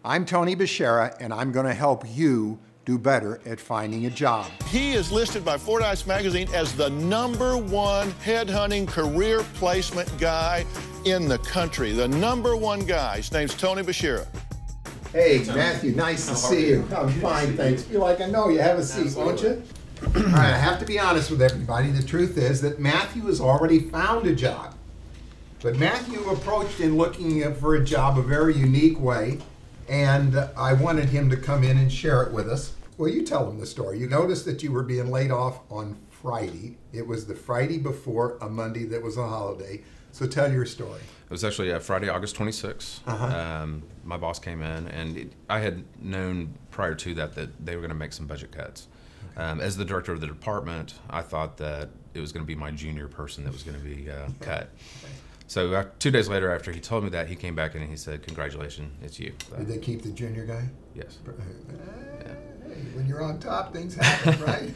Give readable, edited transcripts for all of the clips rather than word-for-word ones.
I'm Tony Beshara, and I'm going to help you do better at finding a job. He is listed by Fordyce Magazine as the #1 headhunting career placement guy in the country. The #1 guy. His name's Tony Beshara. Hey, Matthew, nice to see you. I'm fine, thanks. Feel like I know you. Have a seat, won't you? All right, I have to be honest with everybody. The truth is that Matthew has already found a job. But Matthew approached in looking for a job a very unique way, and I wanted him to come in and share it with us. Well, you tell him the story. You noticed that you were being laid off on Friday. It was the Friday before a Monday that was a holiday. So tell your story. It was actually Friday, August 26th. My boss came in, and I had known prior to that they were going to make some budget cuts. As the director of the department, I thought that it was going to be my junior person that was going to be cut. So 2 days later, after he told me that, he came back in and he said, "Congratulations, it's you." So, did they keep the junior guy? Yes. Hey, when you're on top, things happen, right?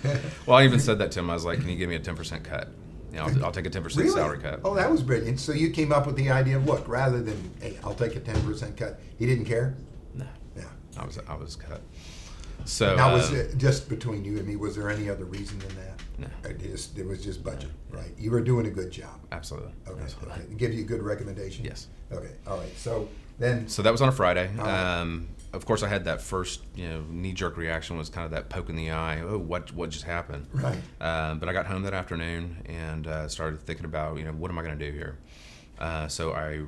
Well, I even said that to him. I was like, "Can you give me a 10% cut? You know, I'll take a 10% really? Salary cut." Oh, that was brilliant. So you came up with the idea of, look, rather than, hey, I'll take a 10% cut. He didn't care? No. Yeah. I was cut. So now, was it just between you and me? Was there any other reason than that? No. It was just budget, right? You were doing a good job. Absolutely. Okay. Absolutely. Okay. Give you a good recommendation? Yes. Okay. All right. So that was on a Friday. Right. Of course, I had that first, knee-jerk reaction was kind of that poke in the eye. Oh, what just happened? Right. But I got home that afternoon and started thinking about, what am I going to do here? So I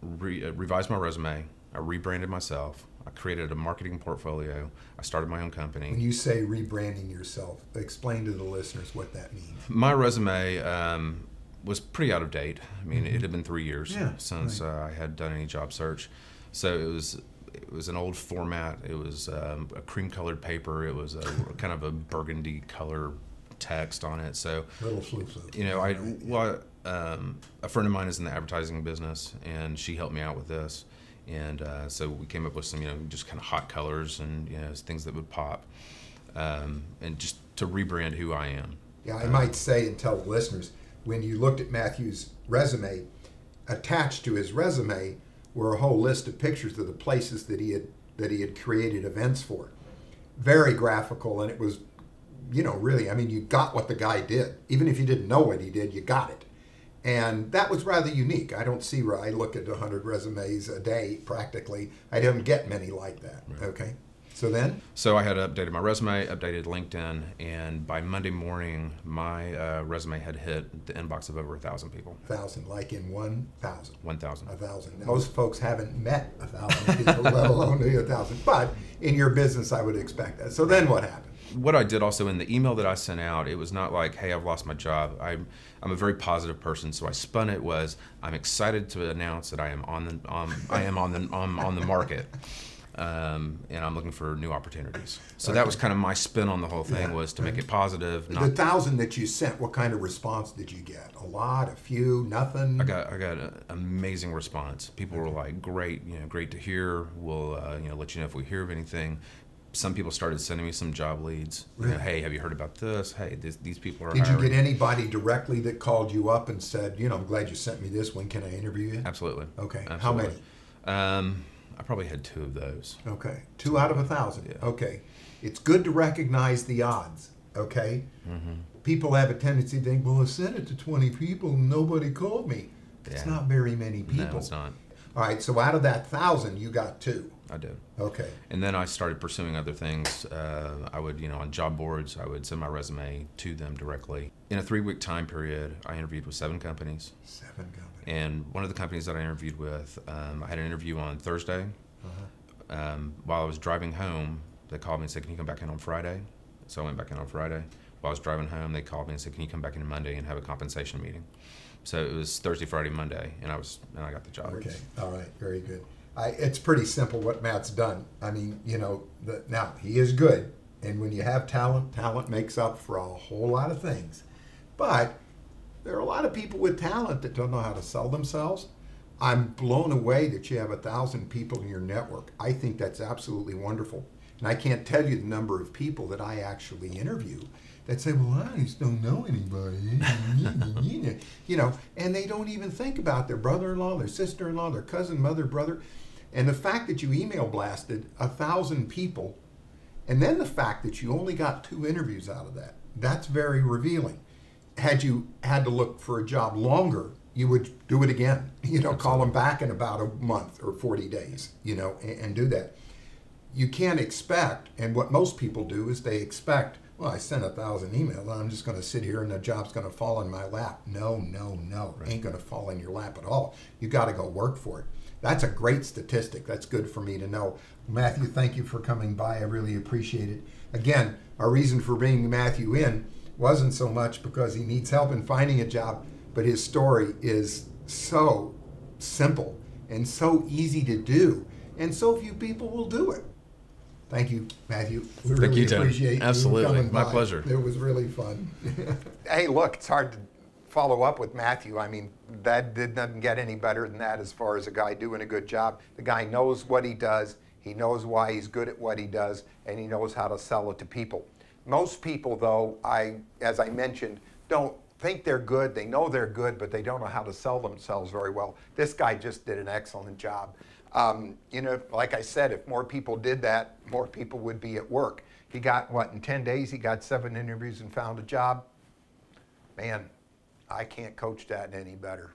revised my resume. I rebranded myself. I created a marketing portfolio. I started my own company. When you say rebranding yourself, explain to the listeners what that means. My resume was pretty out of date. I mean, it had been 3 years since I had done any job search. So it was an old format. It was a cream-colored paper. It was a kind of a burgundy color text on it. So little flu-flu. A friend of mine is in the advertising business, and she helped me out with this. And so we came up with some, just kind of hot colors and things that would pop, and just to rebrand who I am. Yeah, I might say and tell the listeners, when you looked at Matthew's resume, attached to his resume were a whole list of pictures of the places that he had created events for. Very graphical, and it was, really, I mean, you got what the guy did. Even if you didn't know what he did, you got it. And that was rather unique. I don't see where I look at 100 resumes a day practically. I don't get many like that. Right. Okay. So I had updated my resume, updated LinkedIn, and by Monday morning, my resume had hit the inbox of over 1,000 people. 1,000, like in 1,000? 1,000. 1,000. Most folks haven't met 1,000 people, let alone 1,000. But in your business, I would expect that. So then what happened? What I did also in the email that I sent out, it was not like, "Hey, I've lost my job." I'm a very positive person, so I spun it was, "I'm excited to announce that I am on the market, and I'm looking for new opportunities." So that was kind of my spin on the whole thing, was to make it positive. The 1,000 that you sent, what kind of response did you get? A lot, a few, nothing? I got an amazing response. People were like, "Great, great to hear. We'll let you know if we hear of anything." Some people started sending me some job leads. Really? Hey, have you heard about this? Hey, these people are Did hiring. you get anybody directly that called you up and said, I'm glad you sent me this. When can I interview you? Absolutely. Okay. Absolutely. How many? I probably had 2 of those. Okay. 2 out of 1,000. Yeah. Okay. It's good to recognize the odds. Okay. Mm-hmm. People have a tendency to think, well, I sent it to 20 people and nobody called me. It's not very many people. No, it's not. All right. So out of that 1,000, you got 2. I did. Okay. And then I started pursuing other things. I would, on job boards, I would send my resume to them directly. In a 3-week time period, I interviewed with 7 companies. 7 companies. And one of the companies that I interviewed with, I had an interview on Thursday. While I was driving home, they called me and said, "Can you come back in on Friday?" So I went back in on Friday. While I was driving home, they called me and said, "Can you come back in Monday and have a compensation meeting?" So it was Thursday, Friday, Monday, and I got the job. Okay. All right. Very good. It's pretty simple what Matt's done. I mean, now he is good, and when you have talent, talent makes up for a whole lot of things. But there are a lot of people with talent that don't know how to sell themselves. I'm blown away that you have 1,000 people in your network. I think that's absolutely wonderful. And I can't tell you the number of people that I actually interview that say, "Well, I just don't know anybody." And they don't even think about their brother-in-law, their sister-in-law, their cousin, mother, brother. And the fact that you email blasted 1,000 people, and then the fact that you only got 2 interviews out of that, that's very revealing. Had you had to look for a job longer, you would do it again. You know, call them back in about a month or 40 days, you know, and do that. You can't expect, and what most people do is they expect, well, I sent 1,000 emails, I'm just going to sit here and the job's going to fall in my lap. No, no, no. Right. It ain't going to fall in your lap at all. You got to go work for it. That's a great statistic. That's good for me to know. Matthew, thank you for coming by. I really appreciate it. Again, our reason for bringing Matthew in wasn't so much because he needs help in finding a job, but his story is so simple and so easy to do, and so few people will do it. Thank you, Matthew. We really appreciate you coming by. My pleasure. It was really fun. Hey, look, it's hard to follow up with Matthew. I mean, that doesn't get any better than that as far as a guy doing a good job. The guy knows what he does, he knows why he's good at what he does, and he knows how to sell it to people. Most people, though, as I mentioned, don't think they're good. They know they're good, but they don't know how to sell themselves very well. This guy just did an excellent job. You know, like I said, if more people did that, more people would be at work. He got, what, in 10 days, he got 7 interviews and found a job? Man, I can't coach that any better.